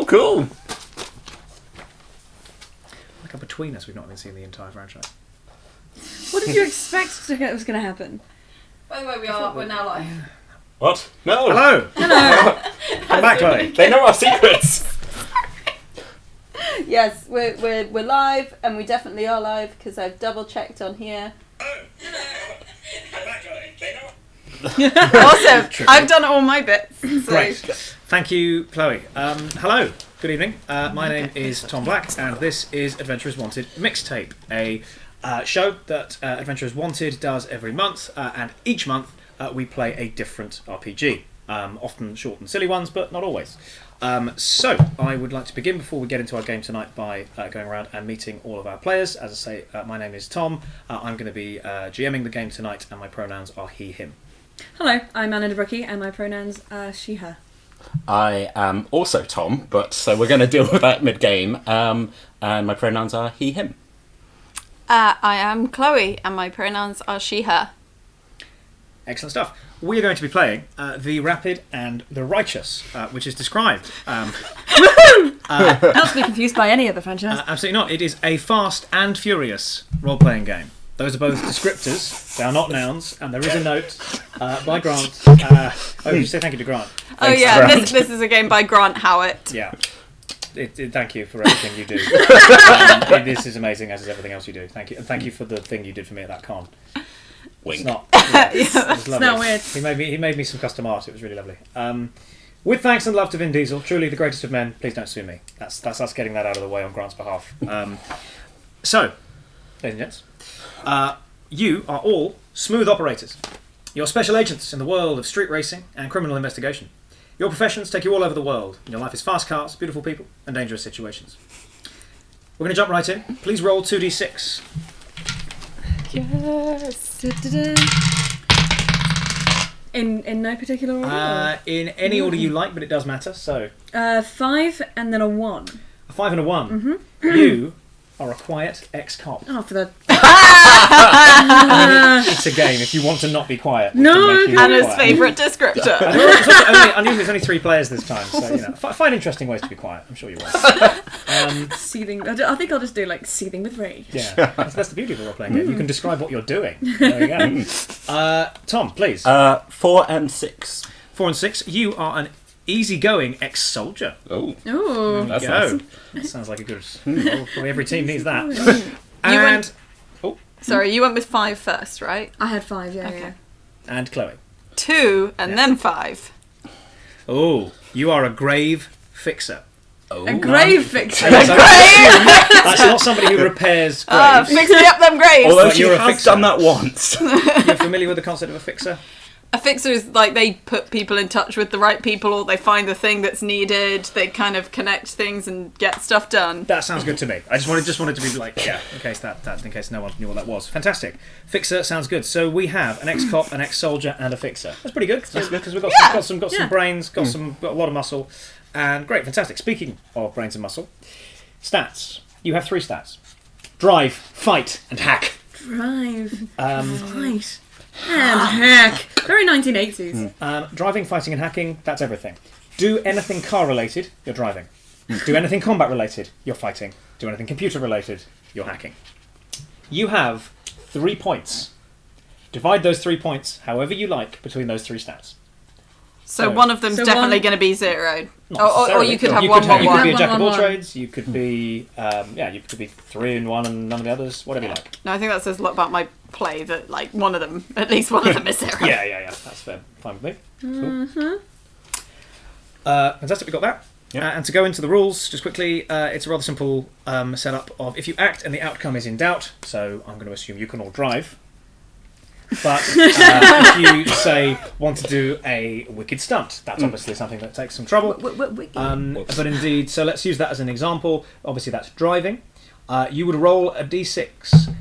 cool. Like a between us, we've not even seen the entire franchise. What did you expect was going to happen? By the way, we're now live. What? No. Hello! Hello! Come back, Chloe. They know our secrets. Yes, we're live, and we definitely are live because I've double checked on here. Awesome. I've done all my bits. So. Great. Thank you, Chloe. Hello. Good evening. My name is Tom Black, and this is Adventurers Wanted Mixtape, a show that Adventurers Wanted does every month, and each month we play a different RPG. Often short and silly ones, but not always. So, I would like to begin before we get into our game tonight by going around and meeting all of our players. As I say, my name is Tom. I'm going to be GMing the game tonight, and my pronouns are he, him. Hello, I'm Anna Dobrucki, and my pronouns are she, her. I am also Tom, but so we're going to deal with that mid-game, and my pronouns are he, him. I am Chloe, and my pronouns are she, her. Excellent stuff. We are going to be playing The Rapid and the Righteous, which is described... Not to be confused by any other franchise. Absolutely not. It is a fast and furious role-playing game. Those are both descriptors. They are not nouns, and there is a note by Grant. You say thank you to Grant. Thanks, Grant. This is a game by Grant Howitt. Yeah. Thank you for everything you do. This is amazing, as is everything else you do. Thank you, and thank you for the thing you did for me at that con. Wink. It's not. Yeah, it's lovely. It's not weird. He made me some custom art. It was really lovely. With thanks and love to Vin Diesel, truly the greatest of men. Please don't sue me. That's us getting that out of the way on Grant's behalf. So, ladies and gents, you are all smooth operators. You're special agents in the world of street racing and criminal investigation. Your professions take you all over the world, and your life is fast cars, beautiful people, and dangerous situations. We're going to jump right in. Please roll 2d6. Yes. In no particular order? In any order you like, but it does matter. So 5 and then a 1. a 5 and a 1. Mm-hmm. You are a quiet ex-cop. Oh, for the... It's a game. If you want to not be quiet, Anna's favourite descriptor. Unusually, there's only 3 players this time, so find interesting ways to be quiet. I'm sure you will. Seething. I think I'll just do like seething with rage. Yeah, that's the beauty of a role-playing game. You can describe what you're doing. There we go. Tom, please. 4 and 6. 4 and 6. You are an easygoing ex-soldier. Oh, Ooh. that's Go. nice. That sounds like a good. Well, probably every team needs that. And Sorry, you went with 5 first, right? I had 5, yeah. Okay. Yeah. and Chloe. 2 and then 5. Oh, you are a grave fixer. Oh. A grave fixer. That's not somebody who repairs graves. Fix me up them graves. Although But she you're a has fixer. done that once. You're familiar with the concept of a fixer? A fixer is like they put people in touch with the right people, or they find the thing that's needed. They kind of connect things and get stuff done. That sounds good to me. I just wanted to be like, yeah, in case no one knew what that was. Fantastic. Fixer sounds good. So we have an ex-cop, an ex-soldier, and a fixer. That's pretty good. Because we've got some brains, got a lot of muscle, and great, fantastic. Speaking of brains and muscle, stats. You have 3 stats: drive, fight, and hack. Drive. Fight. And hack. Very 1980s. Driving, fighting, and hacking. That's everything. Do anything car related, you're driving. Do anything combat related, you're fighting. Do anything computer related, you're hacking. You have 3 points. Divide those 3 points however you like between those 3 stats. So one of them's definitely going to be 0. Not Or you could have you one. You could be a jack of all 1-1-1. trades. You could be, you could be 3 and 1 and none of the others. Whatever you like. No, I think that says a lot about my play, that like at least one of them is 0. Yeah. That's fair. Fine with me. Cool. Fantastic. We got that. Yep. And to go into the rules, just quickly, it's a rather simple setup of if you act and the outcome is in doubt. So I'm going to assume you can all drive. But if you say want to do a wicked stunt, that's obviously something that takes some trouble. But indeed, so let's use that as an example. Obviously, that's driving. You would roll a d6.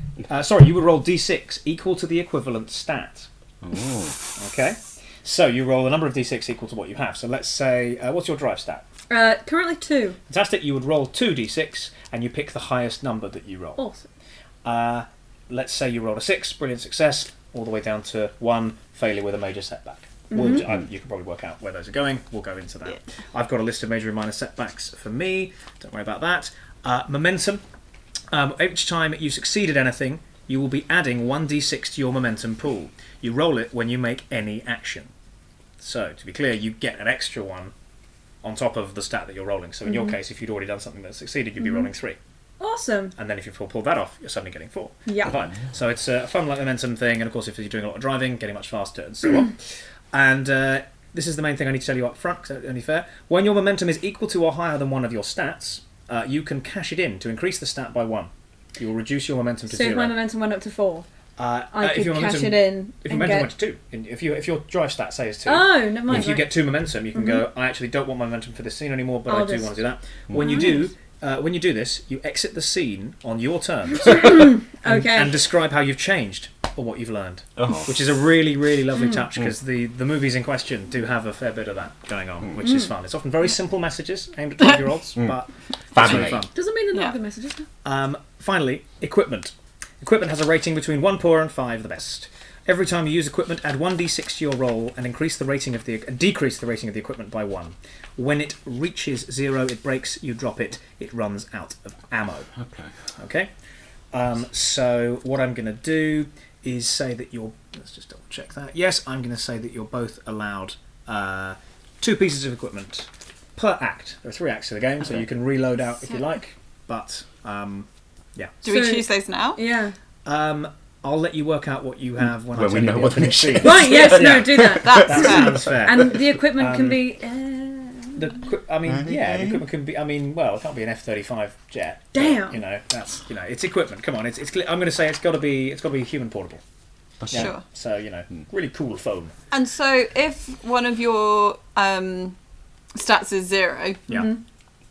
You would roll d6 equal to the equivalent stat. Ooh. Okay. So you roll a number of d6 equal to what you have. So let's say, what's your drive stat? Currently 2. Fantastic. You would roll 2 d6 and you pick the highest number that you roll. Awesome. Let's say you roll a 6, brilliant success, all the way down to 1, failure with a major setback. You can probably work out where those are going. We'll go into that. Yeah. I've got a list of major and minor setbacks for me. Don't worry about that. Momentum. Each time you succeed at anything, you will be adding 1d6 to your momentum pool. You roll it when you make any action. So, to be clear, you get an extra one on top of the stat that you're rolling. So in your case, if you'd already done something that succeeded, you'd be rolling 3. Awesome. And then if you pull that off, you're suddenly getting 4. Yeah. Fine. So it's a fun like momentum thing, and of course if you're doing a lot of driving, getting much faster and so on. And this is the main thing I need to tell you up front, because that's only fair. When your momentum is equal to or higher than one of your stats, you can cash it in to increase the stat by 1. You will reduce your momentum to 0. So if my momentum went up to 4, I if could your cash it in. If your momentum went to 2, if your drive stat say is 2, Oh, never mind. if you right. get 2 momentum, you can go, I actually don't want my momentum for this scene anymore, but I'll I do just- want to do that. When you do, this, you exit the scene on your terms Okay. and describe how you've changed or what you've learned, Oh. which is a really, really lovely touch, because the movies in question do have a fair bit of that going on, which is fun. It's often very simple messages aimed at 12-year-olds, but it's really fun. Doesn't mean they're not Yeah. good messages. Finally, equipment. Equipment has a rating between 1 poor and 5 the best. Every time you use equipment, add 1d6 to your roll and decrease the rating of the equipment by 1. When it reaches 0, it breaks, you drop it, it runs out of ammo. Okay? So what I'm going to do is say that let's just double check that. Yes, I'm going to say that you're both allowed 2 pieces of equipment per act. There are 3 acts to the game, so you can reload out if you like, but yeah. Do we So- choose those now? Yeah. I'll let you work out what you have when I When tell we you know the what the opening next scene. Right, yes, no, do that. That's That fair. sounds fair. And the equipment can be... the equipment can be. It can't be an F-35 jet. Damn. You know, it's equipment. Come on, it's. I'm going to say it's got to be human portable. Yeah. Sure. So really cool phone. And so if one of your stats is 0, Yeah.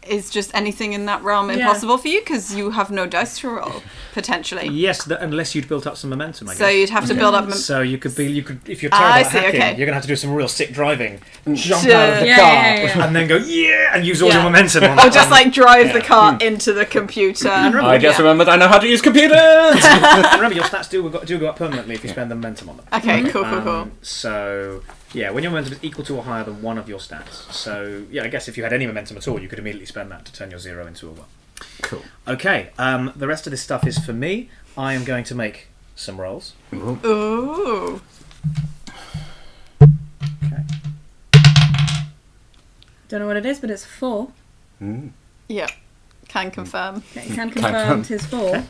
is just anything in that realm Yeah. impossible for you because you have no dice to roll, potentially? Yes, unless you'd built up some momentum. I guess. So you'd have to build up... So you could if you're Ah, terrible I at see, hacking, okay. you're going to have to do some real sick driving, jump Sure. out of the Yeah, car, yeah, yeah. and then go and use all Yeah. your momentum on Or just drive the Yeah. car into the computer. I just Yeah. remembered I know how to use computers! And remember, your stats do go up permanently if you spend the momentum on them. Okay, cool. So, yeah, when your momentum is equal to or higher than one of your stats. So, yeah, I guess if you had any momentum at all, you could immediately spend that to turn your 0 into a 1. Cool. Okay, the rest of this stuff is for me. I am going to make some rolls. Ooh. Okay. Don't know what it is, but it's 4. Yeah, can confirm. Okay, can confirm it is 4.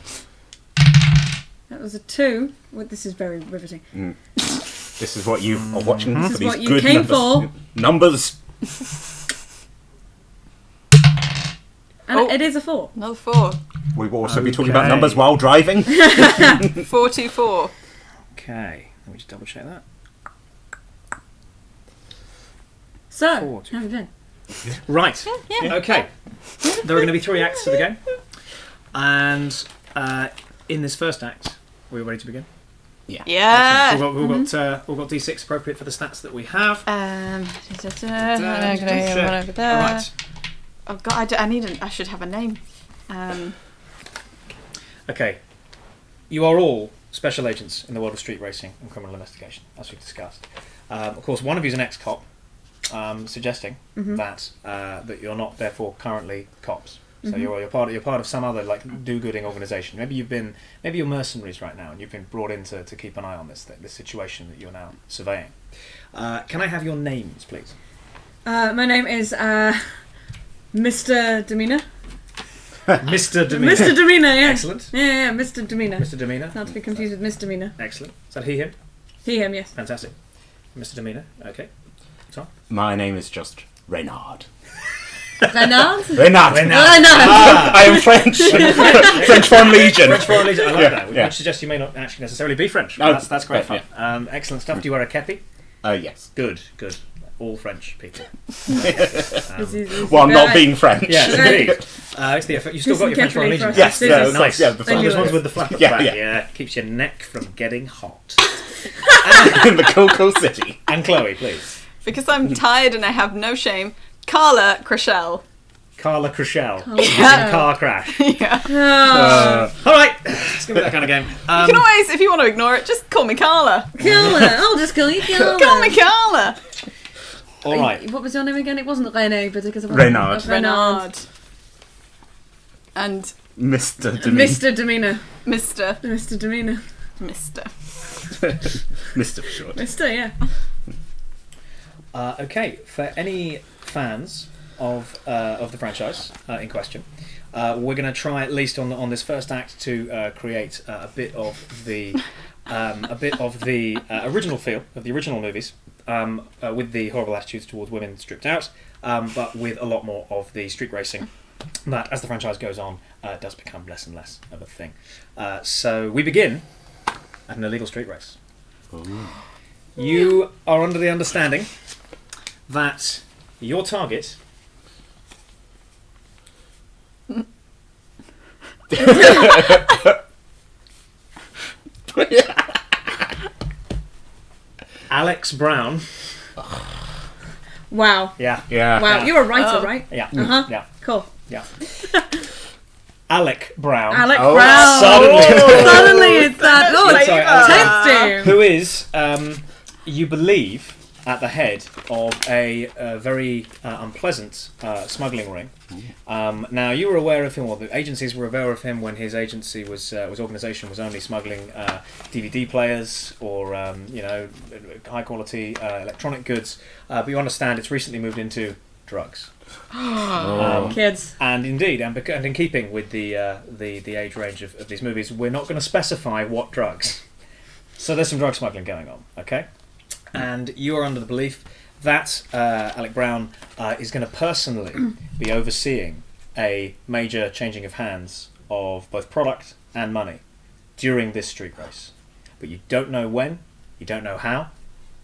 That was a 2. Well, this is very riveting. This is what you are watching This for is these what you good came numbers. Numbers. And Oh. it is a 4. Another 4. We will also be talking Okay. about numbers while driving. 424. Okay, let me just double check that. So, 4, 2, how have you been? Right. Yeah. Okay. There are going to be 3 acts to the game, and in this first act, we're ready to begin. Yeah. We've got D6 appropriate for the stats that we have. All All right. Oh god, I should have a name. Okay. You are all special agents in the world of street racing and criminal investigation, as we've discussed. Of course, one of you is an ex-cop, suggesting that you're not therefore currently cops. So you're part of some other do-gooding organisation. Maybe you're mercenaries right now, and you've been brought in to keep an eye on this situation that you're now surveying. Can I have your names, please? My name is Mr. Demeanor. Mr. Demeanor. Mr. Demeanor, yeah. Excellent. Yeah, Mr. Demeanor. Mr. Demeanor. Not to be confused with Miss Demeanor. Excellent. Is that he, him? He, him, yes. Fantastic. Mr. Demeanor. Okay. Tom? My name is just Reynard. Renard? Reynard. Renard. I am French. French Foreign Legion. French Foreign Legion. I like that. yeah. Which suggests you may not actually necessarily be French. No, That's great fun. yeah. Excellent stuff. Do you wear a kepi? Yes. Good. All French people. While not being French. Yes, indeed. It's you still got your French Foreign Legion. Yes, Yes, nice. yeah, the Thank you. Those ones with the flap at the Yeah, back. yeah. Yeah, keeps your neck from getting hot. In the cool city. And Chloe, please. Because I'm tired and I have no shame. Carla Crashell. Carla Crushell. Crushell. Car crash. Yeah. Oh, All right, let's give it that kind of game. You can always, if you want to ignore it, just call me Carla. Carla. I'll just call you Carla. Call me Carla. All right. What was your name again? It wasn't Rene, but because of Reynard. Renard. And Mr. Demeanor. Mr. Demeanor. Mr. Mr. Demeanor. Mr. Mr. for short. Mr. Yeah. Okay, for any fans of the franchise in question, we're going to try at least on this first act to create a bit of the original feel of the original movies, with the horrible attitudes towards women stripped out, but with a lot more of the street racing that, as the franchise goes on, does become less and less of a thing. So we begin at an illegal street race. Ooh. You are under the understanding that your target Alex Brown. Wow. Yeah. Yeah. Wow. Yeah. You're a writer, Oh. right? Yeah. Uh-huh. Yeah. Cool. Yeah. Alec Brown. Alec Oh, Brown. Suddenly it's that. Oh, Sorry, tasty. Who is, you believe, at the head of a very unpleasant smuggling ring. Now, you were aware of him, or the agencies were aware of him when his agency was organisation was only smuggling DVD players or high quality electronic goods. But you understand it's recently moved into drugs. Kids. And indeed, and in keeping with the age range of these movies, we're not going to specify what drugs. So there's some drug smuggling going on, okay? And you are under the belief that Alec Brown is going to personally be overseeing a major changing of hands of both product and money during this street race. But you don't know when, you don't know how,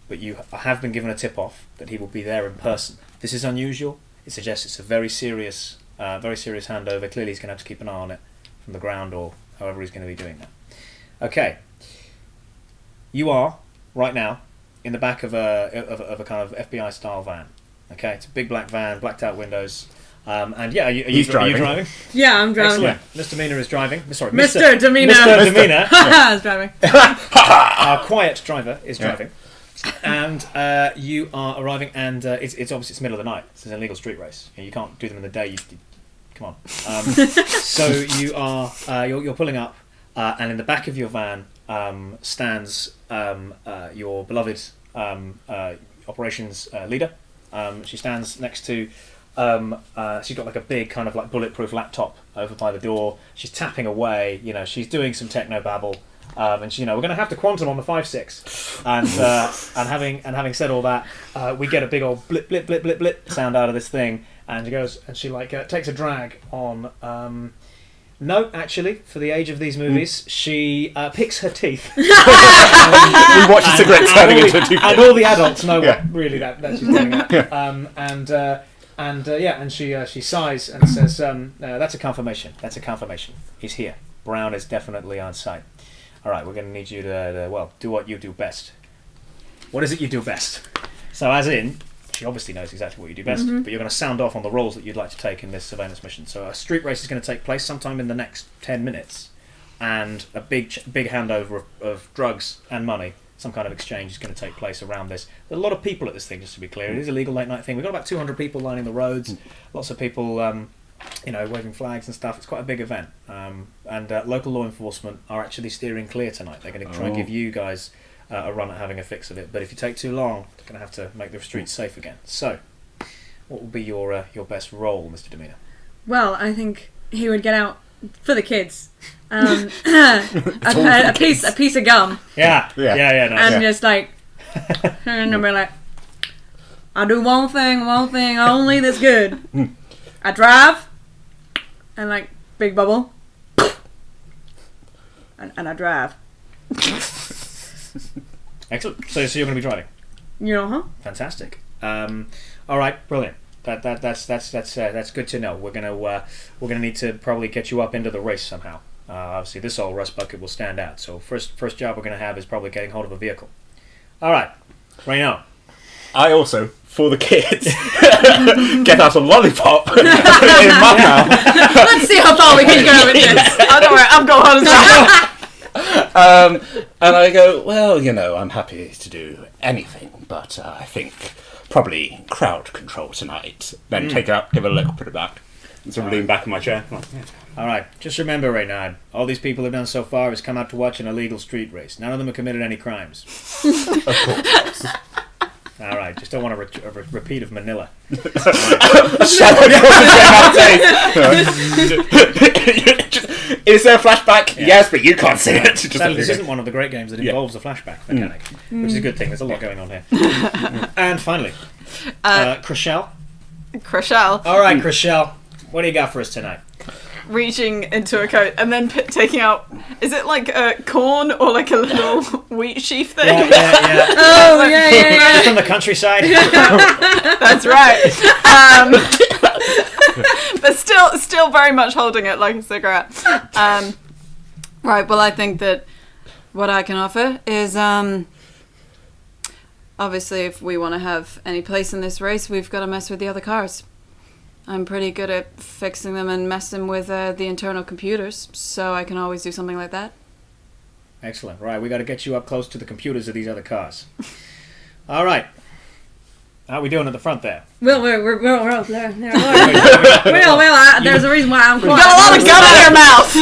but you have been given a tip-off that he will be there in person. This is unusual. It suggests it's a very serious handover. Clearly he's going to have to keep an eye on it from the ground or however he's going to be doing that. Okay. You are, right now, in the back of a kind of FBI style van. Okay, it's a big black van, blacked out windows. And yeah, are you driving? Yeah, I'm driving. Excellent. Mr. Demeanor is driving. Sorry, Mr. Demeanor. Mr. Demeanor, I was driving. our quiet driver, is driving. And you are arriving, and it's obviously it's middle of the night. It's an illegal street race. You can't do them in the day. Come on. So you are you're pulling up, and in the back of your van stands your beloved operations leader. She stands next to. She's got like a big kind of like bulletproof laptop over by the door. She's tapping away. She's doing some techno babble. And we're going to have to quantum on the 5.6, and having said all that, we get a big old blip blip blip blip blip sound out of this thing, and she goes and she takes a drag on. No, actually, for the age of these movies, she picks her teeth. We watch a cigarette turning into a toothpick. And all the adults know what really that she's doing that. And she sighs and says, "That's a confirmation. That's a confirmation. He's here. Brown is definitely on site. All right, we're going to need you to do what you do best. What is it you do best?" So, as in, she obviously knows exactly what you do best, but you're going to sound off on the roles that you'd like to take in this surveillance mission. So, a street race is going to take place sometime in the next 10 minutes, and a big handover of drugs and money, some kind of exchange, is going to take place around this. There's a lot of people at this thing, just to be clear. It is a legal late night thing. We've got about 200 people lining the roads, lots of people waving flags and stuff. It's quite a big event. And local law enforcement are actually steering clear tonight. They're going to try and give you guys a run at having a fix of it. But if you take too long, they're going to have to make the streets safe again. So, what will be your best role, Mr. Demeanor? Well, I think he would get out for the kids. A piece of gum. Yeah. Nice. And just like, and be like, I do one thing only that's good. I drive, and like big bubble, and I drive. Excellent. So you're going to be driving. Huh? Fantastic. All right, brilliant. That's good to know. We're gonna need to probably get you up into the race somehow. Obviously, this old rust bucket will stand out. So first job we're gonna have is probably getting hold of a vehicle. All right, right now. I also, for the kids, get out a lollipop in my mouth. Let's see how far we can go with this. Oh, don't worry, I've got one as well. And I go, well, I'm happy to do anything, but I think probably crowd control tonight. Then take it out, give it a look, put it back. And sort of lean back in my chair. All right, just remember, Reynard, all these people have done so far is come out to watch an illegal street race. None of them have committed any crimes. Of course. All right, just don't want a repeat of Manila. Is there a flashback? Yeah. Yes, but you can't see it. Sadly, this isn't one of the great games that involves a flashback mechanic, which is a good thing. There's a lot going on here. And finally, Chriselle. Chriselle. All right, Chriselle, what do you got for us tonight? Reaching into a coat and then taking out, is it like a corn or like a little wheat sheaf thing? Yeah. Oh, yeah. From the countryside. That's right. But still very much holding it like a cigarette. Right, well, I think that what I can offer is, obviously, if we want to have any place in this race, we've got to mess with the other cars. I'm pretty good at fixing them and messing with the internal computers, so I can always do something like that. Excellent. Right, we got to get you up close to the computers of these other cars. All right. How are we doing at the front there? Well, we're up there. There's a reason why I'm quiet. You've got a lot of gum in your mouth!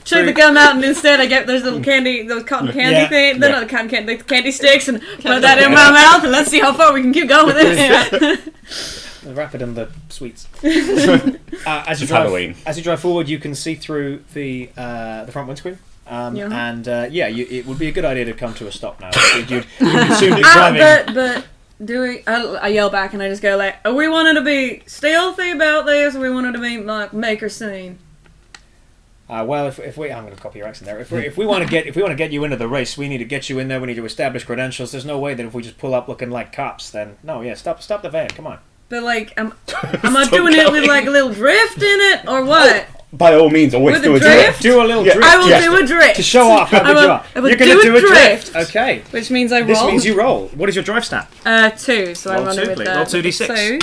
Check the gum out, and instead I get those little those cotton candy things. They're not the cotton candy, the candy sticks, and put that in my mouth, and let's see how far we can keep going with this. The rapid and the sweets. As you drive forward, you can see through the front windscreen. And it would be a good idea to come to a stop now. You'd soon be driving. But do we? I yell back and I just go like, "Are we wanting to be stealthy about this, or we wanted to be like make a scene?" Well, if we, I'm going to copy your accent there. If we want to get you into the race, we need to get you in there. We need to establish credentials. There's no way that if we just pull up looking like cops, then stop the van. Come on. But like, am I doing it with like a little drift in it, or what? By all means, always do a drift. Do a little drift. I will do a drift. To show off how good you are. You're going to do a drift. Okay. Which means I roll. This means you roll. What is your drive stat? 2, so I run it with roll 2d6.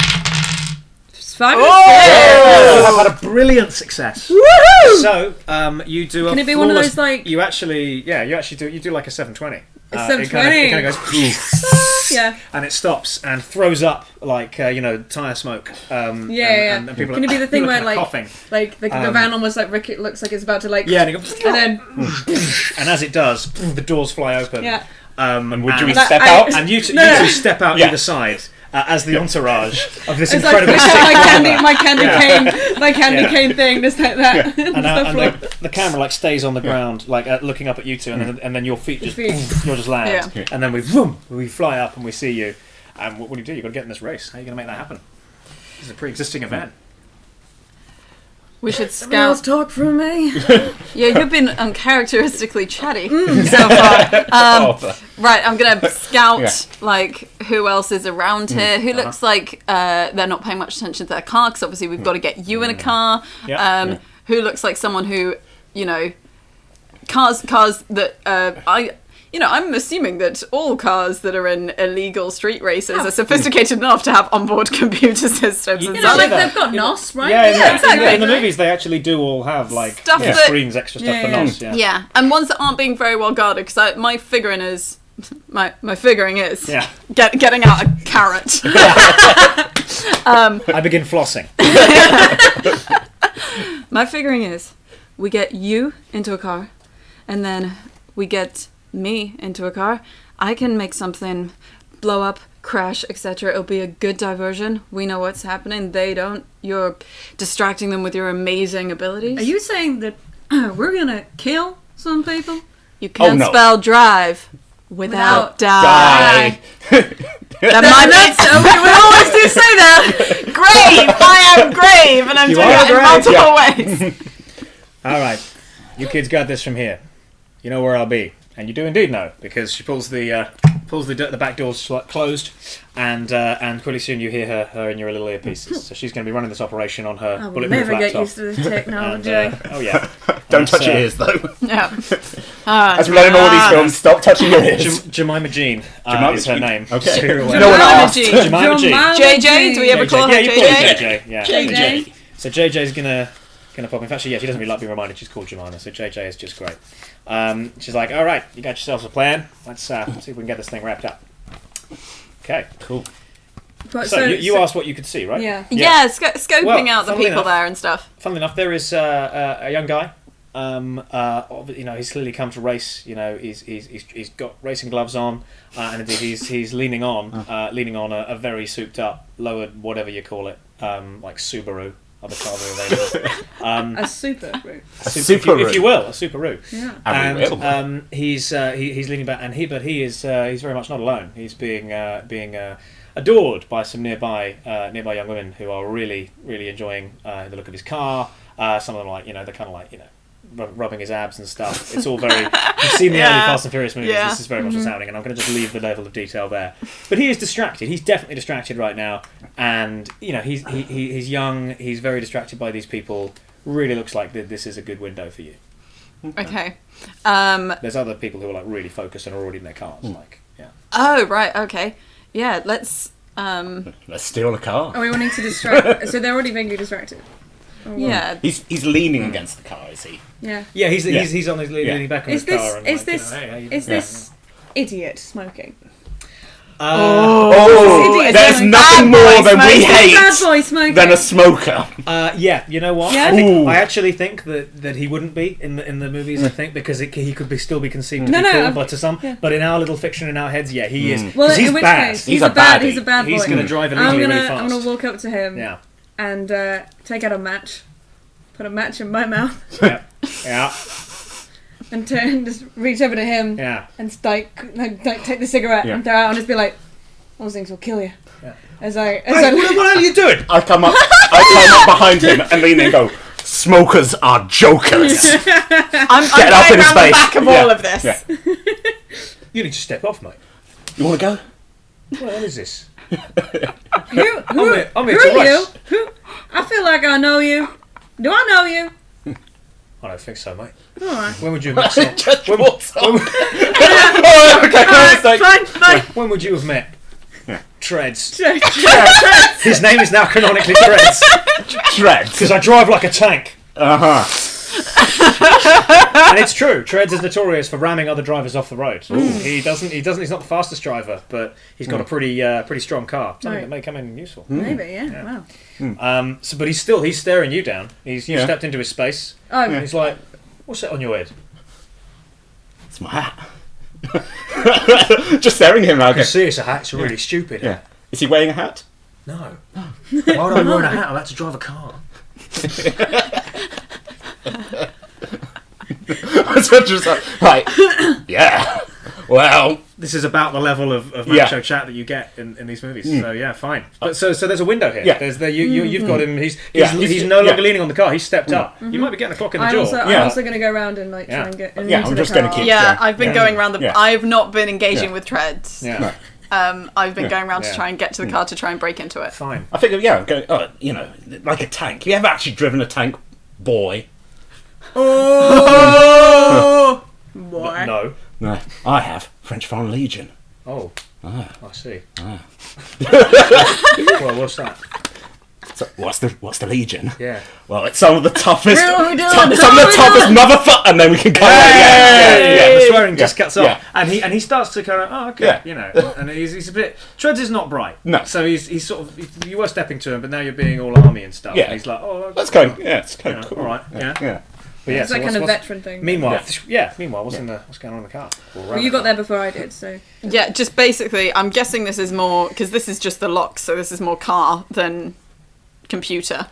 So, 5 I've had a brilliant success. Woohoo! So, you do a Can it be one of those like... You actually do like a 720. A 720? It kind of goes... Yeah. And it stops and throws up like tire smoke. And people Can it be the thing where like coughing. Like the van almost like Rick? It looks like it's about to like and it goes, and then and as it does, the doors fly open. Yeah. And would you step out? And you two step out either side. As the entourage of this it's incredible like my candy cane thing, just like that. And the camera like stays on the ground, like looking up at you two, and then your feet just you'll just land, and then we fly up and we see you. And what do you do? You've got to get in this race. How are you going to make that happen? This is a pre-existing event. We should Someone scout. talk for me. Yeah, you've been uncharacteristically chatty so far. Right, I'm gonna scout like who else is around here. Who looks like they're not paying much attention to their car, because obviously we've got to get you in a car. Who looks like someone who, cars that I'm assuming that all cars that are in illegal street races are sophisticated enough to have onboard computer systems. They've got NOS, right? Yeah, exactly. In the movies, they actually do all have like Stuff screens, extra stuff for NOS. Yeah, and ones that aren't being very well guarded. Because my figuring is getting out a carrot. I begin flossing. My figuring is we get you into a car, and then we get me into a car. I can make something blow up, crash, etc. It'll be a good diversion. We know what's happening. They don't. You're distracting them with your amazing abilities. Are you saying that we're gonna kill some people? You can't spell drive without die. That we always do say that. Grave. I am grave, and I'm doing it in multiple ways. All right, you kids got this from here. You know where I'll be. And you do indeed know, because she pulls the back doors closed, and pretty soon you hear her in your little earpieces. So she's going to be running this operation on her bulletproof laptop. Never get used to this technology. Don't touch your ears though. Yeah. As we learn in all these films, stop touching your ears. Jemima Jean Jemima is her Jean. name. Okay. Serial No one asked. Jemima Jean. JJ? Do we ever call her Yeah, you call her JJ? JJ. Yeah. JJ. So JJ's gonna pop. In fact, she doesn't really like being reminded she's called Jemima. So JJ is just great. She's like, all right, you got yourselves a plan. Let's see if we can get this thing wrapped up. Okay, cool. But So you asked what you could see, right? Yeah. Yeah, scoping Well, out the funnily people enough- there and stuff. Funnily enough, there is a young guy. He's clearly come to race. He's got racing gloves on, and indeed he's leaning on a very souped up, lowered, whatever you call it, like Subaru. Other cars are available. A super route. If you will, a Subaru. Yeah. And he's leaning back, and he's very much not alone. He's being adored by some nearby young women who are really enjoying the look of his car. Some of them they're kind of rubbing his abs and stuff. It's all very. You've seen the early Fast and Furious movies. Yeah. This is very much what's happening, and I'm going to just leave the level of detail there. But he is distracted. He's definitely distracted right now, and he's young. He's very distracted by these people. Really looks like this is a good window for you. Okay. There's other people who are really focused and are already in their cars. Oh, right, okay. Yeah, let's... Let's steal a car. Are we wanting to distract? So they're already vaguely distracted. Oh, wow. Yeah. He's leaning against the car, is he? Yeah. Yeah, he's on his leaning back on Is his car. this And is this idiot smoking? There's nothing more than we Bad boy hate smoking. than a smoker. Yeah, you know what? Yeah? I actually think that he wouldn't be in the movies. I think because he could still be conceived to be cool, but to some. Yeah. But in our little fiction, in our heads, yeah, he is. Well, he's in which bad. case, He's a baddie. He's a bad boy. He's going to drive I'm illegally gonna really fast. I'm gonna walk up to him. Yeah. And take out a match, put a match in my mouth, Yeah. Yeah. and just reach over to him. Yeah. And take the cigarette and throw it out and just be like, those things will kill you. Yeah. As I What are you doing? I come up behind him and lean and go, smokers are jokers. I'm Get up going in his around the face. back of all of this. Yeah. You need to step off, mate. You want to go? What is this? who I'm here who to are you? rush. Who? I feel like I know you. Do I know you? I don't think so, mate. All right. When would you have met? Just when, walks up. when, Oh, okay, no mistake. Fine. when would you have met? Treads. Fine. His name is now canonically Treads Treads. because I drive like a tank. Uh-huh. And it's true. Treads is notorious for ramming other drivers off the road. He doesn't. He's not the fastest driver, but he's got a pretty strong car. Something that may come in useful. Maybe, yeah. Wow. But he's staring you down. You stepped into his space. Oh, And he's like, "What's that on your head?" It's my hat. Just staring at him. I Okay. can see it's a hat. It's a really stupid Yeah. hat. Is he wearing a hat? No. Why would I wear a hat? I'm about to drive a car. Right. Yeah. Well. This is about the level of macho chat that you get in these movies. So yeah, fine. But so there's a window here. Yeah. You've got him. He's He's no longer leaning on the car. He's stepped up. You might be getting a clock in the jaw. I'm also going to go around and try and get into I'm just the gonna car. keep- Yeah, Yeah. I've been going around the... Yeah. I've not been engaging Yeah. with treads. Yeah. I've been going around to Yeah. try and get to the car to try and break into it. Fine. I think, I'm going, like a tank. Have you ever actually driven a tank, boy? Oh, boy. No. No. I have. French Foreign Legion. Oh. Ah. I see. Ah. Well, what's that? So what's the Legion? Yeah. Well, it's some of the toughest, What are we doing? some of the toughest motherfucker, and then we can go. Yeah, the swearing just cuts off, Yeah. and he starts to kind of okay, and he's a bit. Treads is not bright, No. So he's sort of you were stepping to him, but now you're being all army and stuff. Yeah. And he's like, oh, That's kind of, it's kind of Yeah, cool. all right, yeah. But It's so that kind of what's- veteran thing. Meanwhile, what's going on in the car? Well, you got there before I did, so... Yeah, just basically, I'm guessing this is more... Because this is just the lock, so this is more car than computer.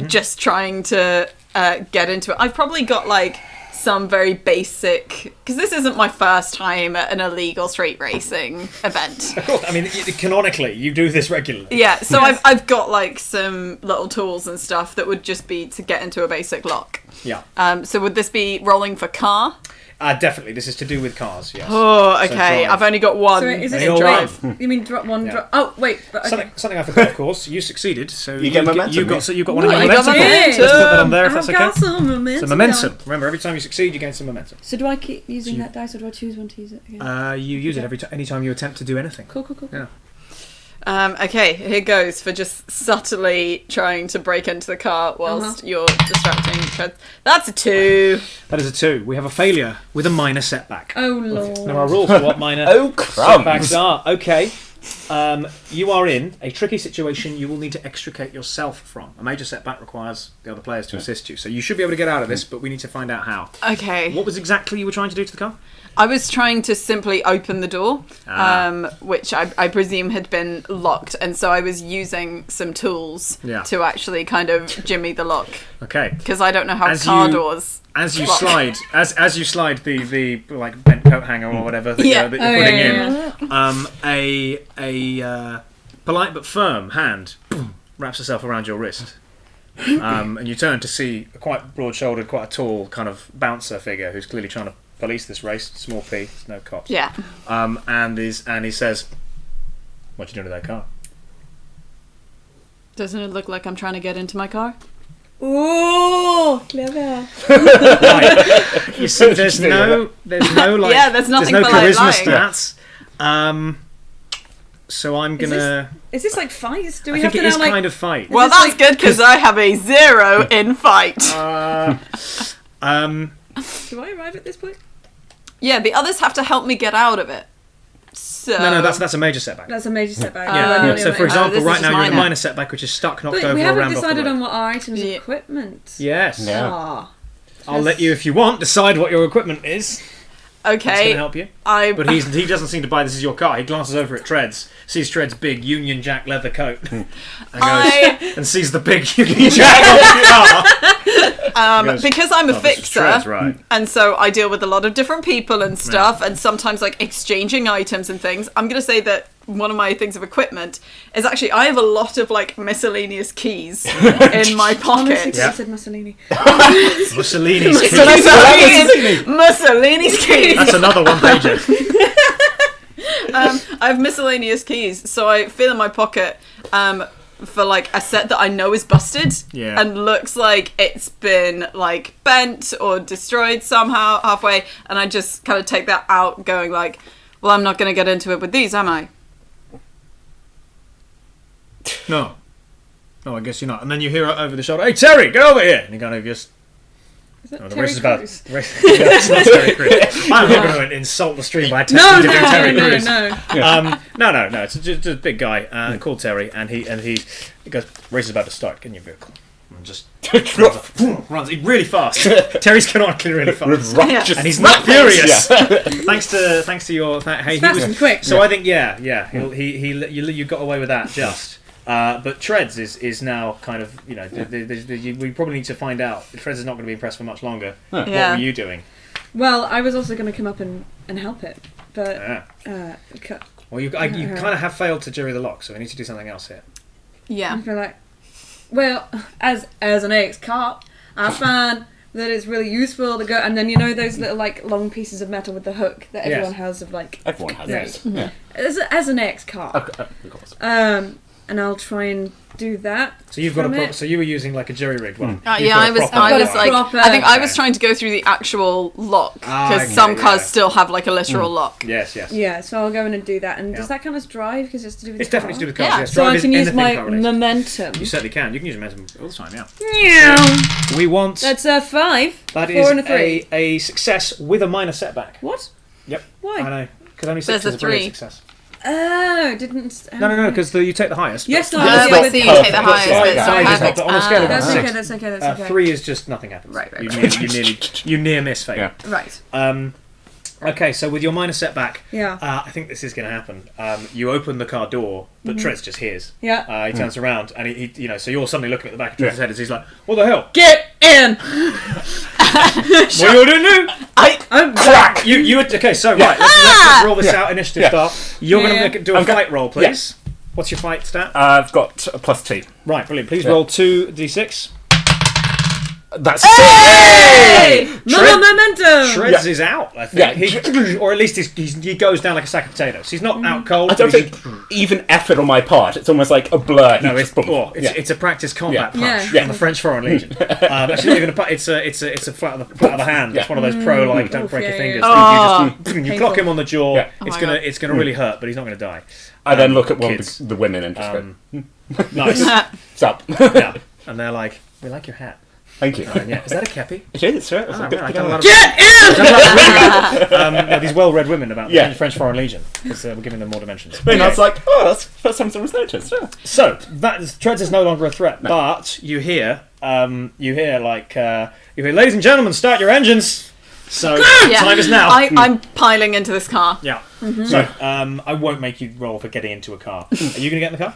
Just trying to get into it. I've probably got, some very basic... Because this isn't my first time at an illegal street racing event. Of course, I mean, canonically, you do this regularly. Yeah, so I've got, some little tools and stuff that would just be to get into a basic lock. Yeah, So would this be rolling for car? definitely. This is to do with cars. Yes. Oh, So okay. drive. I've only got one. So is Any it old drive? one. You mean drop one? Yeah. Drop? Oh wait, but okay. Something I forgot, of course. You succeeded, so get momentum, You got one of your you got momentum. momentum. Let's put that on there if I've that's got okay. some momentum. So momentum. Remember, every time you succeed, you gain some momentum. So do I keep using that dice, or do I choose one to use it again? You use it any time you attempt to do anything. Cool. Yeah. Okay, here goes for just subtly trying to break into the car whilst you're distracting Treads. That's a 2. That is a 2. We have a failure with a minor setback. Oh lord. There are rules for what minor setbacks are. Okay. You are in a tricky situation you will need to extricate yourself from. A major setback requires the other players to assist you. So you should be able to get out of this, but we need to find out how. Okay. What was exactly you were trying to do to the car? I was trying to simply open the door, which I presume had been locked, and so I was using some tools to actually kind of jimmy the lock. Okay. Because I don't know how car doors. As you slide, as you slide the like bent coat hanger or whatever that you're putting in, a polite but firm hand wraps itself around your wrist, and you turn to see a quite broad-shouldered, quite a tall kind of bouncer figure who's clearly trying to police this race. Small P, there's no cops. Yeah. And he says, "What you doing to that car?" Doesn't it look like I'm trying to get into my car? Ooh, clever. Right. You see, there's no like, there's nothing no for like charisma lying. stats. So I'm gonna. Is this like fights? Do I we think have it to is now like? kind of fight. Well, that's good because I have a 0 in fight. Do I arrive at this point? Yeah, the others have to help me get out of it. So No, that's a major setback. That's a major setback. Yeah. So, for example, this is right just now you're in a minor. minor setback, which is stuck, knocked But over, we or haven't rammed off the decided road. on what our items Yeah. of equipment. Yes. Yeah. Ah. I'll let you, if you want, decide what your equipment is. That's going okay, to help you. But he doesn't seem to buy this is your car. He glances over at Treads, sees Treads' big Union Jack leather coat, and goes and sees the big Union Jack on the car. Goes, because I'm a "Oh, this is fixer, Treads, right?" and so I deal with a lot of different people and stuff, and sometimes like exchanging items and things. I'm going to say that one of my things of equipment is actually I have a lot of like miscellaneous keys in my pocket. I said Mussolini. Mussolini's keys. Mussolini's keys. That's another one pager. I have miscellaneous keys, so I feel in my pocket for like a set that I know is busted and looks like it's been like bent or destroyed somehow halfway, and I just kind of take that out, going like, well, I'm not going to get into it with these, am I? No, I guess you're not. And then you hear over the shoulder, "Hey, Terry, get over here!" And he kind of just. Is that The Terry race is about. Crews? It's not Terry Crews. I'm not going to insult the stream by attempting to do Terry Crews. No. It's just a big guy called Terry, and he goes, "Race is about to start. Get in your vehicle." And just runs really fast. Terry's canonically really fast, and he's not furious. thanks to your. Hey, he Fast was and quick. So I think you got away with that just. But Treads is now kind of, we probably need to find out. Treads is not going to be impressed for much longer. What were you doing? Well, I was also going to come up and help it, but Well, you kind of have failed to jury the lock, so we need to do something else here. Yeah. I feel like, well, as an ex-cop, I find that it's really useful to go, and then those little like long pieces of metal with the hook that everyone has of like. Everyone has Yes. it. Yeah. As an ex-cop, Of course. and I'll try and do that. So you've got from a it. so you were using like a jury rigged one. I was like, I think I was trying to go through the actual lock because some cars still have like a literal lock. Yes. Yeah, so I'll go in and do that. And does that count as drive? Because it's to do with It's the definitely to do car? with cars. Yeah. Yes. So Drive I is can use anything my car related. momentum. You certainly can. You can use momentum all the time. Yeah. Yeah. We want. That's a 5. That 4 is and a 3. a success with a minor setback. What? Yep. Why? I know. Because only 6 There's is a a brilliant 3. success. Oh, didn't. No, because you take the highest. Yes, but no, Yeah, yeah, so you take the Five- highest five bit. is So not- perfect. on a scale of That's 6. okay. That's okay. That's okay. 3 is just nothing happens. Right. You near miss fate. Yeah. Right. Okay, so with your minor setback, Yeah. I think this is going to happen. You open the car door, but Trez just hears. Yeah. He turns around and he so you're suddenly looking at the back of Trez's head as he's like, "What the hell? Get in. What are you doing now?" I'm Crack! You okay? So right, let's roll this out. Initiative start. You're going to do a fight roll, please. What's your fight stat? I've got a +2. Right, brilliant. Please roll 2d6. That's Hey! it. Momentum! Shreds is out, I think. Yeah. Or at least he goes down like a sack of potatoes. He's not out cold. I don't think even effort on my part. It's almost like a blur. No, it's a practice combat punch Yeah. from the French Foreign Legion. Actually, not even a punch. It's a flat of the hand. It's one of those pro don't break your fingers. You clock him on the jaw. Yeah. It's gonna really hurt, but he's not gonna die. I then look at one kids. of the women and just go, Nice. "What's up?" Yeah. And they're like, "We like your hat." Thank you. Yeah. Is that a kepi? It is, right? That's a good- Right, I good done a one. lot of yeah, these well-read women about the French Foreign Legion because we're giving them more dimensions. And I was like, "Oh, that's the first time someone's noticed." Yeah. So Shreds is no longer a threat, but you hear, ladies and gentlemen, start your engines. So time is now. I'm piling into this car. Yeah. So I won't make you roll for getting into a car. Are you going to get in the car?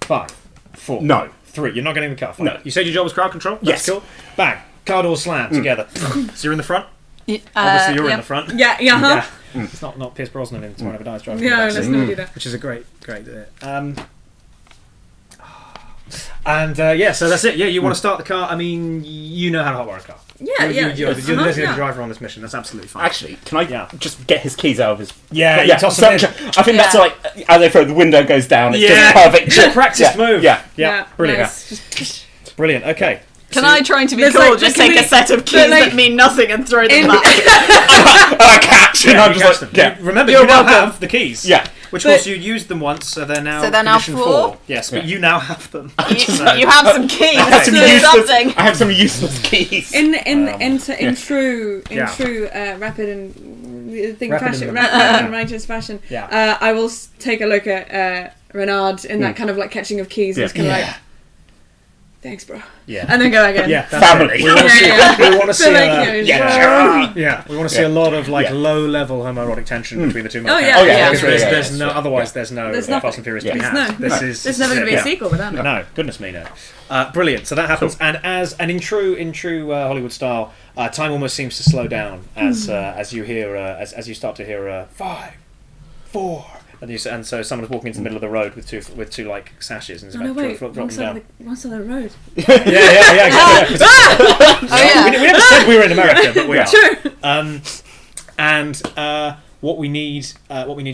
5, 4, No. 3. You're not getting in the car. 5. No. You said your job was crowd control. That's Yes. cool. Bang. Car doors slam together. So you're in the front. Obviously, you're in the front. Yeah. It's not Pierce Brosnan in Tomorrow Never Dies driving. Yeah, in the backseat, let's not do that. which is a great. So that's it. Yeah, you want to start the car. I mean, you know how to hotwire a car. You're the designated driver on this mission. That's absolutely fine. Actually, can I just get his keys out of his? You toss them in. I think that's like as they throw the window goes down. It's just perfect. It's a practice move. Yeah. Brilliant. Nice. Brilliant. Okay. Can I, trying to be There's cool, like- just can take we- a set of keys like- that mean nothing and throw them back? I catch and I'm you just catch like, them. Remember, You're you now welcome. have the keys. Yeah. Which was you used them once, so they're now condition 4? Yes, but you now have them. You have some keys. I have some Do useless. something. I have some useless keys. In true rapid and righteous fashion, I will take a look at Renard in that kind of like catching of keys. And it's kind of like, thanks, bro. Yeah. And then go again. Yeah, that's Family. it. We want to see. So like, We want to see a lot of low-level homoerotic tension between the two men. Oh, yeah. Because Yeah. there's no otherwise there's no There's Fast and Furious to be There's had. no. There's never going to be a sequel without it. No, goodness me, no. Brilliant. So that happens, and in true Hollywood style, time almost seems to slow down as you hear as you start to hear 5, 4. And so someone's walking into the middle of the road with two like sashes and is about to drop them down. One side of the road. Yeah. Oh, We never said we were in America, but we are. True. What we need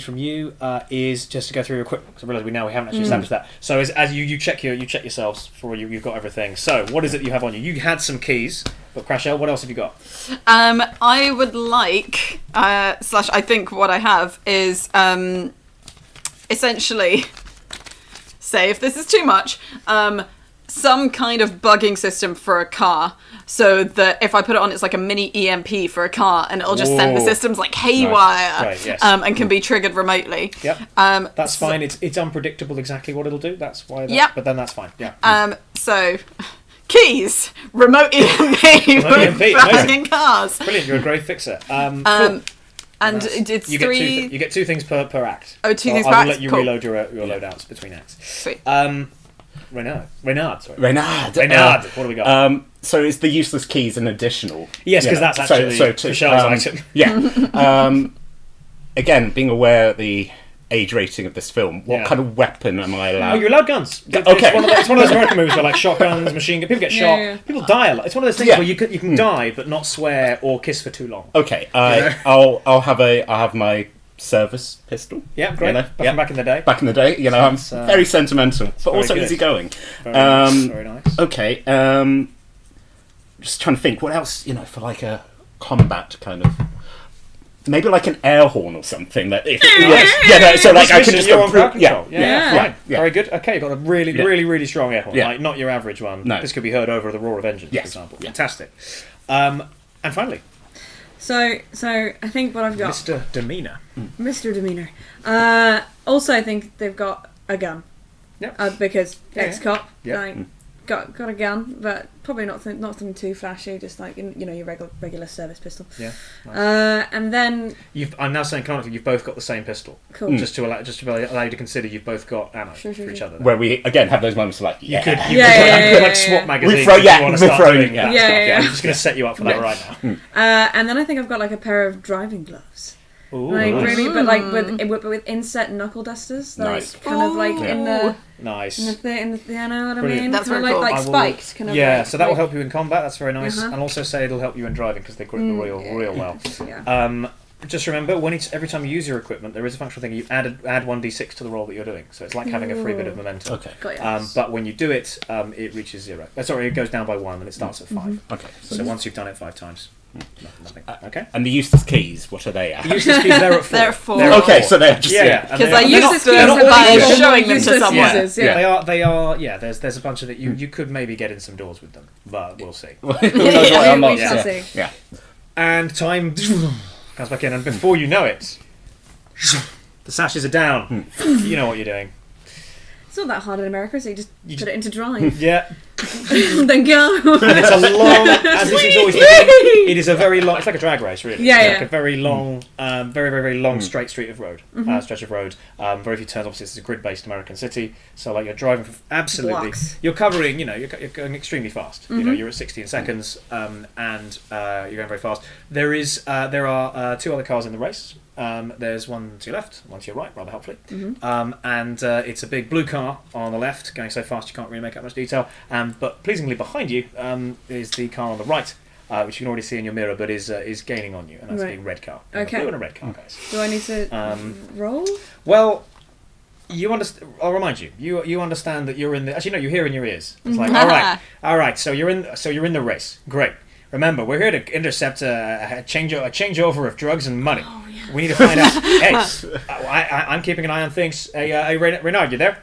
from you is just to go through your quick. So I realise we haven't actually established that. So as you check yourselves for you've got everything. So what is it you have on you? You had some keys, but Crashell, what else have you got? I would like / I think what I have is essentially, say if this is too much, some kind of bugging system for a car, so that if I put it on, it's like a mini EMP for a car, and it'll just send the systems like haywire, Right, yes. and can be triggered remotely. Yep. That's fine. It's unpredictable exactly what it'll do. That's why. But then that's fine. Yeah. So, keys, remote EMP, EMP, for bugging cars. Brilliant. You're a great fixer. Cool. And it's you 3. You get 2 things per act. Oh, 2 things per I act? will let you Cool. reload your loadouts between acts. Sweet. Renard. Sorry. Reynard. What do we got? So it's the useless keys and additional. Yes, because that's actually Michelle's item. Yeah. Again, being aware of the age rating of this film, what Yeah. kind of weapon am I Oh, allowed? you're allowed guns. Okay. It's one of those American movies where like shotguns, machine gun. People get shot. Yeah. People die a lot. It's one of those things Yeah. where you can die but not swear or kiss for too long. Okay, I'll have my service pistol. Yeah, great. You know, From back in the day. Back in the day, I'm Sounds, very sentimental, but very also good. easygoing. Very nice. Very nice. Okay, just trying to think what else, for like a combat kind of. Maybe like an air horn or something. That so like I can just you're go on through. crowd control. Yeah. Fine. Very good. Okay, you've got a really strong air horn. Yeah. Like not your average one. No. This could be heard over the roar of engines, Yes. for example. Yeah. Fantastic. And finally, So I think what I've got, Mr. Demeanor. Mr. Demeanor. Also, I think they've got a gun. Yep. Because ex-cop, Yeah. like, got a gun, but probably not something too flashy. Just like your regular service pistol. Yeah. Nice. And then I'm now saying canonically you've both got the same pistol. cool. Just to allow you to consider you've both got ammo Sure, for each other. Where we again have those moments like You could Yeah, like swap magazines. We throw- if yeah, you want we're to start throwing- doing yeah. that Yeah, stuff. yeah, I'm yeah. just going to set you up for that right now. And then I think I've got like a pair of driving gloves. Ooh, Like nice. really, but like with inset knuckle dusters, like Nice. kind of like in the Nice. in the you know what I Brilliant. mean? That's Kinda very cool. like I will- spiked, kind of. Yeah, like, so that will like- help you in combat. That's very nice, Uh-huh. and also say it'll help you in driving because they grip the real well. Yeah. Just remember, every time you use your equipment, there is a functional thing. You add 1d6 to the roll that you're doing, so it's like having a free bit of momentum. Okay. Got ya. But when you do it, it reaches 0. Sorry, it goes down by 1 and it starts at 5. Okay. So once you've done it 5 times, nothing. Okay. And the useless keys, what are they at? Useless keys, they're at 4. They're at 4. They're at Okay, 4. so they're just Yeah, and Because they I are- used Useless to keys have by like showing them to useless someone. uses, Yeah. yeah. They are. Yeah, there's a bunch of that. You could maybe get in some doors with them, but we'll see. Who knows what I'm We on, shall yeah. see. Yeah. And time comes back in, and before you know it, the sashes are down. You know what you're doing. It's not that hard in America, so you just You put it into drive. Yeah, Then go. and it's a long. As this is always, it is a very long. It's like a drag race, really. Yeah, It's yeah. like a very long, very long straight street of road, stretch of road. Very few turns. Obviously, it's a grid-based American city, so like you're driving absolutely. Blocks. You're covering. You're going extremely fast. You know, you're at 60 seconds, and you're going very fast. There are 2 other cars in the race. There's one to your left, one to your right, rather helpfully. And it's a big blue car on the left, going so fast you can't really make out much detail. But pleasingly behind you is the car on the right, which you can already see in your mirror, but is gaining on you, and that's a Right. big red car. Okay. A blue and a red car, guys. Do I need to roll? Well, you understand. I'll remind you. You understand that you're in the. Actually, no, you hear in your ears. It's like, all right. So you're in the race. Great. Remember, we're here to intercept a changeover of drugs and money. Oh, yeah. We need to find out. Hey, I'm keeping an eye on things. Hey, Reynard, you there?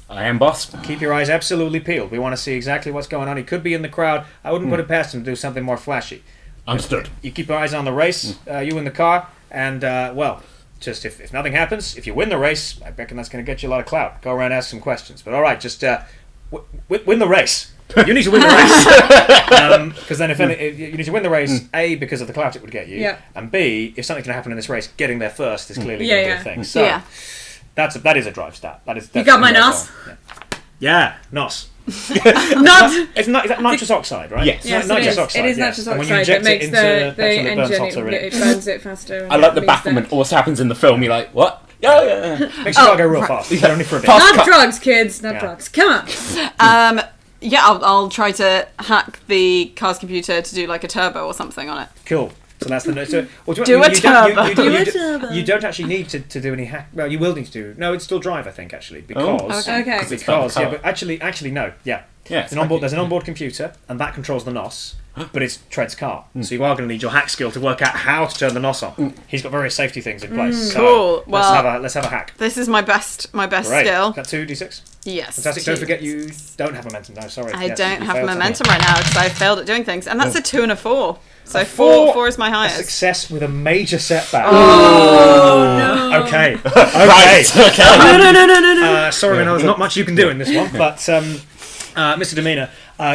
I am boss. Keep your eyes absolutely peeled. We want to see exactly what's going on. He could be in the crowd. I wouldn't put it past him to do something more flashy. Understood. You keep your eyes on the race, you in the car, and, just if nothing happens, if you win the race, I reckon that's going to get you a lot of clout. Go around and ask some questions. But all right, just win the race. You need to win the race. Because then you need to win the race, A, because of the clout it would get you, Yeah. and B, if something's going to happen in this race, getting there first is clearly Yeah, going to be yeah. a thing. So Yeah. that is a drive stat. That is You got my definitely nos? a goal. Yeah, nos. Not. Is that nitrous oxide, right? Yes. Yes, Nitrous it is. oxide, It is yes. nitrous And when you oxide that inject it makes into the petrol, it burns engine. hotter, really. It burns it faster. and I like it the means bafflement. Always happens in the film. You're like, what? Yeah. Makes your car go real fast, but only for a bit. Fast Not cut. drugs, kids. Not Yeah. drugs. Come on. Yeah, I'll try to hack the car's computer to do like a turbo or something on it. Cool. So that's the so, well, Do you a don't- turbo. you Do a don't- turbo. You don't actually need to do any hack. Well, you will need to do. No, it's still drive, I think, actually, because okay. Okay. because car. yeah, but actually no, yeah. Yeah, There's an onboard computer, and that controls the NOS, but it's Tread's car. So you are going to need your hack skill to work out how to turn the NOS on. He's got various safety things in place. So Cool. Well, let's have a hack. This is my best Great. skill. Is that 2d6? Yes. Fantastic. Don't forget you don't have momentum. No, sorry. I Yes, don't you have failed momentum right now because I failed at doing things, and that's a 2 and a 4. So A 4 is my A highest. success with a major setback. Oh no. Okay. Okay. Okay. Sorry, no, there's not much you can do in this one, but Mr. Demeanor,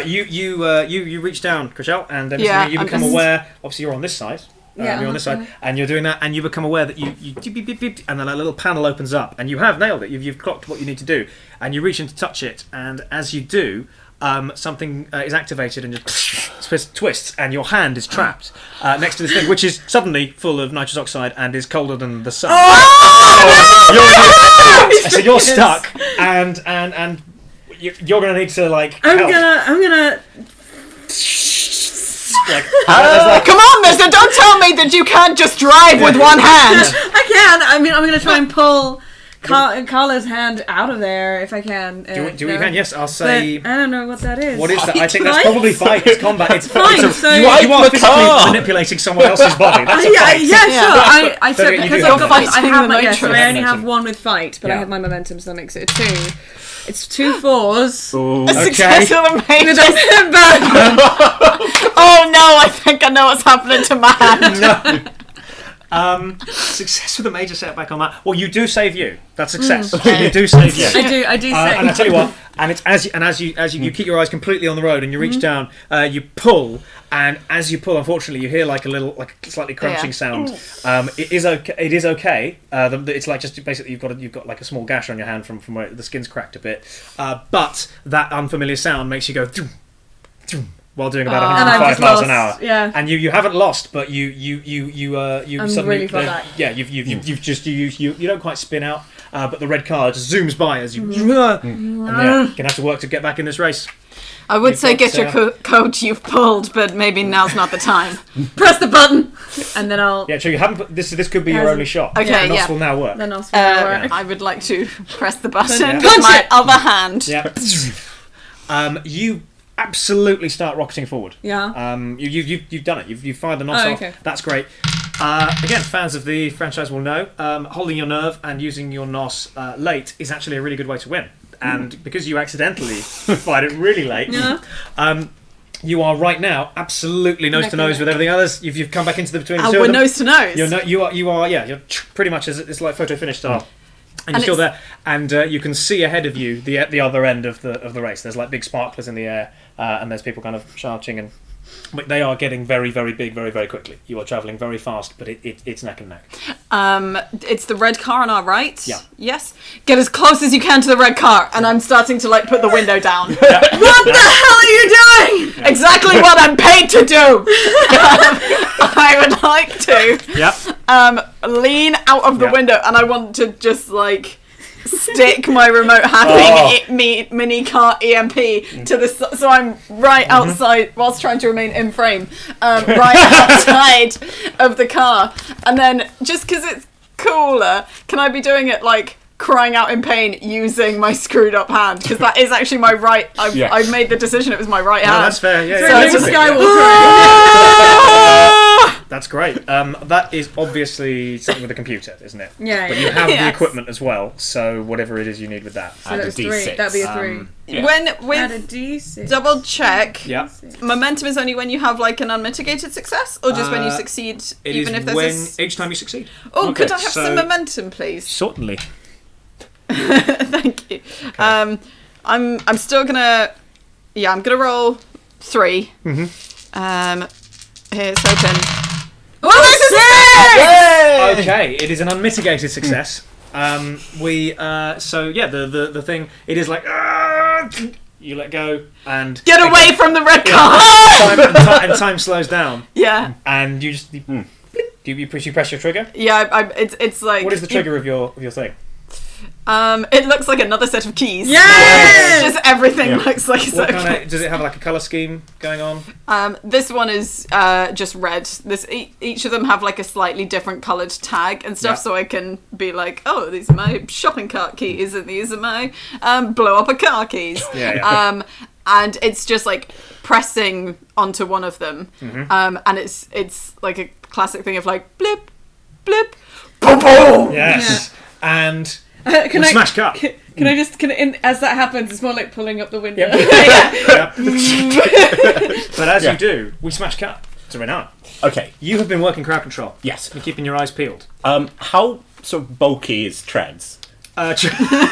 you reach down, Chriselle, and Mr. Yeah, Demeanor, you I'm become just- aware. Obviously, you're on this side. Yeah, You're on this side, and you're doing that, and you become aware that you beep, beep, beep, beep, and then a little panel opens up, and you have nailed it. You've clocked what you need to do, and you reach in to touch it, and as you do, something is activated and just twists, and your hand is trapped next to this thing, which is suddenly full of nitrous oxide and is colder than the sun. So you're stuck, and you're going to need to like. I'm help. gonna. Come on, mister, don't tell me that you can't just drive with one hand. I can. I mean, I'm gonna try and pull Carla's hand out of there if I can. Do what you can. Yes, I'll But say. I don't know what that is. What is that? I think that's Fight? probably fight. It's combat. It's Fine, it's so- you are Fight the physically car. manipulating someone else's body. That's a Yeah, fight. yeah, sure. I said you because do I've have got momentum. I have Fighting my the yes, so I nitrous. only have Momentum. one with fight, but I Yeah. have my momentum, so that makes it a 2. It's 2 4s. A success Okay. with a major. But Oh no, I think I know what's happening to my hand. Success with a major setback on that. Well, you do save you. That's success. You do save you. I do say. And I tell you what, and it's as you keep your eyes completely on the road and you reach down, you pull, and as you pull, unfortunately, you hear like a slightly crunching sound. It is okay. It is okay. It's like just basically you've got like a small gash on your hand from where the skin's cracked a bit. But that unfamiliar sound makes you go. Doom, doom, while doing about And I've 105 just miles an lost, hour. yeah. And you haven't lost, but you I'm suddenly really far back. yeah you don't quite spin out, but the red car just zooms by as you and you're gonna have to work to get back in this race. I would You've say got, get your coat you've pulled, but maybe now's not the time. Press the button, and then I'll. Yeah, so you haven't put, this could be your only shot. Okay, The NOS yeah. will now work. Then I'll spin over. I would like to press the button Yeah. with my other hand. Yeah. You absolutely start rocketing forward. Yeah. You've done it. You've fired the NOS Oh, off. okay. That's great. Again, fans of the franchise will know holding your nerve and using your NOS late is actually a really good way to win. And because you accidentally fired it really late, you are right now absolutely nose to nose with everything others. You've come back into the between the two We're of them. nose to nose. You're pretty much as it's like photo finish style. And you're still there, and you can see ahead of you the other end of the race. There's like big sparklers in the air, and there's people kind of shouting, and but they are getting very, very big, very, very quickly. You are travelling very fast, but it's neck and neck. It's the red car on our right. Yeah. Yes. Get as close as you can to the red car, and I'm starting to like put the window down. What the hell are you doing? Yeah. Exactly what I'm paid to do. I would like to. Yep. Lean out of the Yeah. window, and I want to just like stick my remote having mini car EMP to the so I'm right outside whilst trying to remain in frame, right outside of the car, and then just because it's cooler, can I be doing it like crying out in pain using my screwed up hand, because that is actually my right. I've made the decision it was my right hand. No, that's fair. Yeah, So yeah, Luke that's okay. Skywalker. That's great. That is obviously something with the computer, isn't it? Yeah. But you have the Yes. equipment as well, so whatever it is you need with that. So Add a that's 3. D6. That'd be a 3. Yeah. When Add a with D6. double check, Yeah. momentum is only when you have like an unmitigated success, or just when you succeed, It even is if there's when each time you succeed. Oh, Okay, could I have so- some momentum, please? Certainly. Thank you. I'm still gonna. Yeah, I'm gonna roll 3. Here's hoping. Oh, Okay, it is an unmitigated success. The thing, it is like you let go and Get away from the red car! and time slows down, Yeah, and you just you press your trigger. yeah. It's like. What is the trigger of your thing? It looks like another set of keys. Yes! Just everything looks like What so. kind of, does it have like a color scheme going on? This one is just red. Each of them have like a slightly different coloured tag and stuff, Yeah. so I can be like, oh, these are my shopping cart keys, and these are my blow up a car keys. Yeah. And it's just like pressing onto one of them, and it's like a classic thing of like blip, blip, boom, boom. Yes. And Can we I smash cut. Can I just as that happens, it's more like pulling up the window. Yep. But as you do, we smash cut to Renard. Okay. You have been working crowd control. Yes. You're keeping your eyes peeled. How sort of bulky is Treads? Yeah.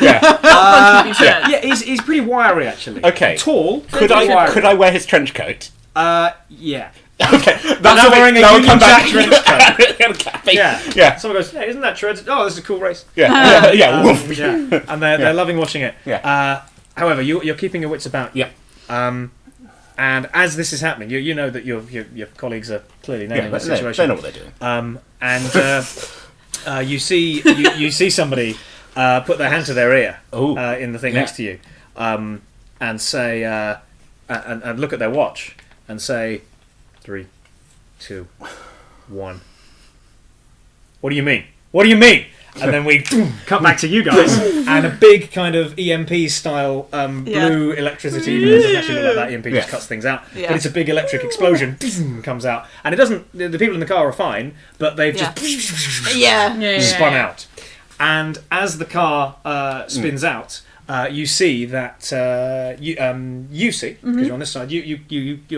Yeah. He's pretty wiry actually. Okay. Tall. Could I wear his trench coat? Yeah. Okay. Now wearing a Union Jack trench coat. Yeah. Someone goes, "Hey, isn't that Treads? Oh, this is a cool race." Yeah. Woof. Yeah. And they're loving watching it. Yeah. However, you're keeping your wits about you. Yeah. And as this is happening, you know that your colleagues are clearly nailing the situation. They know what they're doing. And you see somebody put their hand to their ear in the thing next to you, and say and look at their watch and say, 3, 2, 1. What do you mean? What do you mean? And then we cut back to you guys, and a big kind of EMP style blue electricity. Even though it doesn't actually look like that. EMP just cuts things out, but it's a big electric explosion comes out, and it doesn't. The people in the car are fine, but they've just spun out. And as the car spins out, you see that you see, because you're on this side, you're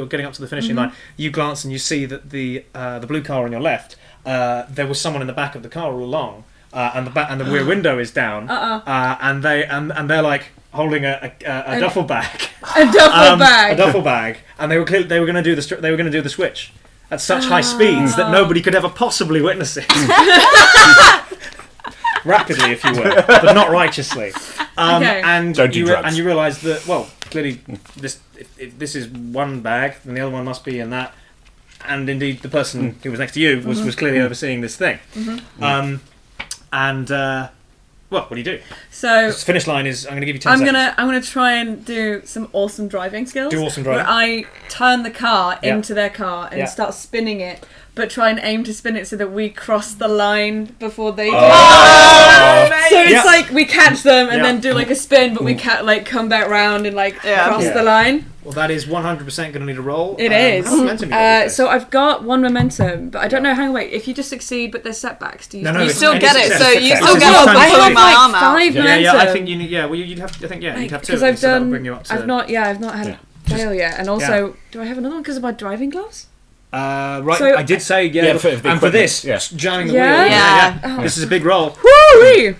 getting up to the finishing line. You glance and you see that the blue car on your left, there was someone in the back of the car all along, and the rear window is down, and they're like holding a duffel bag, A duffel bag. and they were going to do the switch at such high speeds that nobody could ever possibly witness it. Rapidly, if you will, but not righteously. Okay. And Don't do you drugs. and you realise that clearly if this is one bag, then the other one must be in that. And indeed, the person who was next to you was clearly overseeing this thing. Well, what do you do? So The finish line is, I'm going to give you 10 I'm seconds. gonna try and do some awesome driving skills. Do awesome driving. Where I turn the car Yeah. into their car and Yeah. start spinning it, but try and aim to spin it so that we cross the line before they do. So it's Yeah. like we catch them and Yeah. then do like a spin, but we can't like come back round and like cross Yeah. the line. Well, that is 100% going to need a roll. It is. How much momentum you got these days? So I've got one momentum, but I don't know. Hang on, wait. If you just succeed, but there's setbacks, do you? No, You it's still any get it, success, so you success. still It's get just it. time I to have do. like arm out. 5 Yeah, momentum. I think you need. Yeah, well, you'd have. I think you'd have two. because I've so that'll done. bring you up to. I've not had a fail yet, and also, do I have another one because of my driving gloves? Right, So- I did say Yeah, for the and for equipment, this, yeah. jamming the Yeah? wheel. Yeah. This is a big roll. Woo!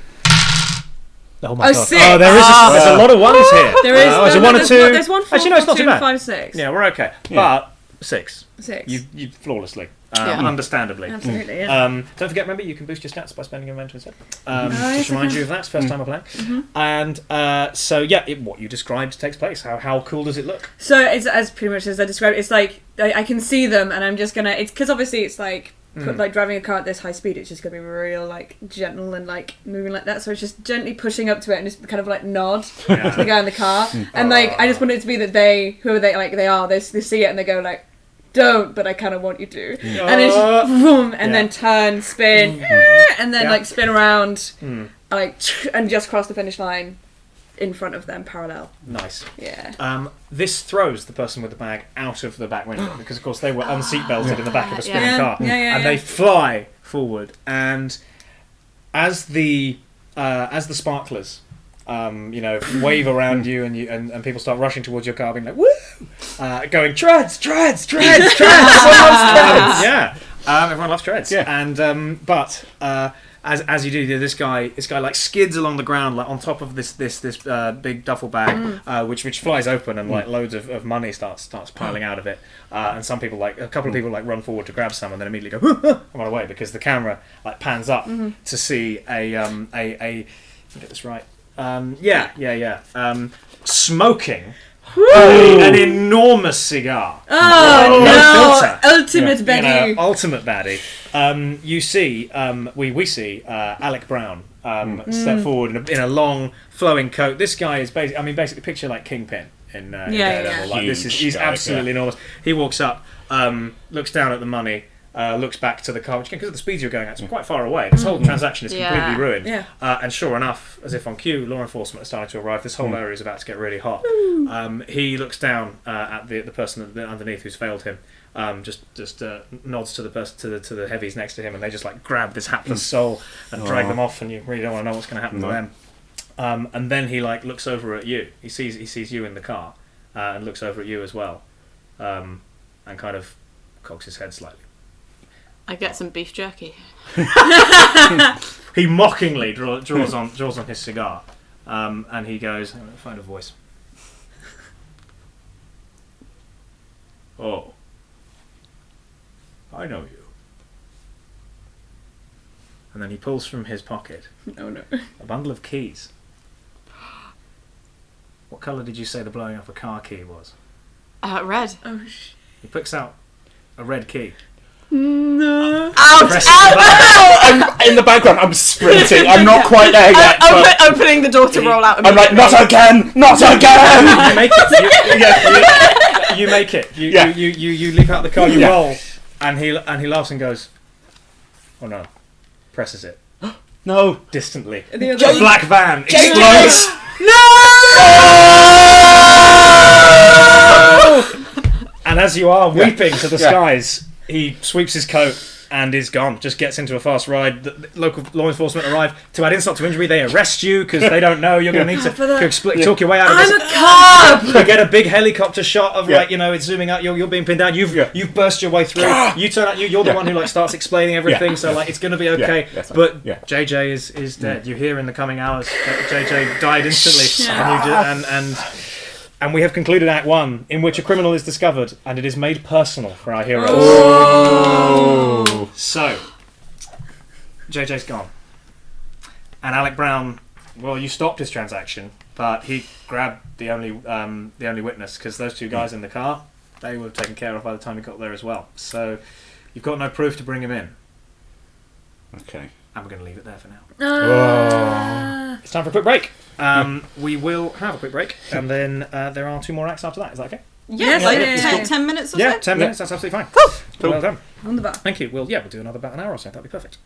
Oh my Oh, god! 6. Oh, there's a lot of ones here. There is. Is it one or two? There's 1, 4, Actually, no, it's not 2, too bad. 5, 6. Yeah, we're okay. Yeah. But 6. 6. You flawlessly, Yeah. understandably. Absolutely. Yeah. Don't forget, remember, you can boost your stats by spending your momentum instead. Nice, Just remind okay. you of that. First time I play. And so yeah, what you described takes place. How cool does it look? So it's as pretty much as I described. It's like I can see them, and I'm just gonna. It's because obviously it's like. Like driving a car at this high speed, it's just gonna be real like gentle and like moving like that. So it's just gently pushing up to it and just kind of like nod to the guy in the car. And like I just want it to be that whoever they see it and they go like, don't, but I kind of want you to. And it's just, vroom, and then turn, spin, and then Yeah. like spin around, like and just cross the finish line in front of them parallel. Nice. Yeah. This throws the person with the bag out of the back window because, of course, they were unseatbelted in the back of a spinning Yeah. car, and they fly forward. And as the sparklers, wave around you, and people start rushing towards your car, being like, "Woo!" Going treads. Everyone loves treads. Yeah, everyone loves treads. Yeah. And but. As you do, this guy like skids along the ground like on top of this big duffel bag, which flies open and like loads of money starts piling out of it, and a couple of people like run forward to grab some and then immediately go and run away because the camera like pans up to see a let me get this right, smoking an enormous cigar. Oh no filter. Ultimate Betty. Ultimate baddie. You see, we see Alec Brown step forward in a long flowing coat. This guy is basically picture like Kingpin in Daredevil. Like he's guy, absolutely enormous. He walks up, looks down at the money. Looks back to the car, which because of the speeds you're going at, it's quite far away. This whole transaction is completely ruined. Yeah. And sure enough, as if on cue, law enforcement are starting to arrive. This whole area is about to get really hot. He looks down at the person underneath who's failed him. Just nods to the person to the heavies next to him, and they just like grab this hapless soul and drag them off. And you really don't want to know what's going to happen to them. And then he like looks over at you. He sees you in the car, and looks over at you as well, and kind of cocks his head slightly. I get some beef jerky. He mockingly draws on his cigar, and he goes, I'm going to find a voice. Oh, I know you. And then he pulls from his pocket Oh no. a bundle of keys. What colour did you say the blowing up a car key was? Red. Oh He picks out a red key. no. Presses the button. I'm in the background. I'm sprinting. I'm not quite there yet. but Opening the door to roll out. I'm like, not again, not again. You make it. You make it. You leap out the car. You roll, and he laughs and goes, "Oh no!" Presses it No. distantly. The A other black van explodes. And as you are weeping to the skies, he sweeps his coat and is gone. Just gets into a fast ride. The local law enforcement arrive. To add insult to injury, they arrest you because they don't know you're going to need to talk your way out of this. I'm a cop. You get a big helicopter shot of it's zooming out. You're being pinned down. You've burst your way through. You turn out. You're the one who starts explaining everything. So it's going to be okay. But JJ is dead. You hear in the coming hours that JJ died instantly. And we have concluded Act 1, in which a criminal is discovered, and it is made personal for our heroes. Oh. So, JJ's gone. And Alec Brown, well, you stopped his transaction. but he grabbed the only witness, because those two guys in the car, they were taken care of by the time he got there as well. So you've got no proof to bring him in. Okay. And we're going to leave it there for now. Ah. It's time for a quick break. We will have a quick break, and then there are 2 more acts after that. Is that okay? Yes, like 10 minutes or so? Yeah, 10 minutes. That's absolutely fine. Cool. Well done. Wunderbar. Thank you. We'll do another about an hour or so. That'd be perfect.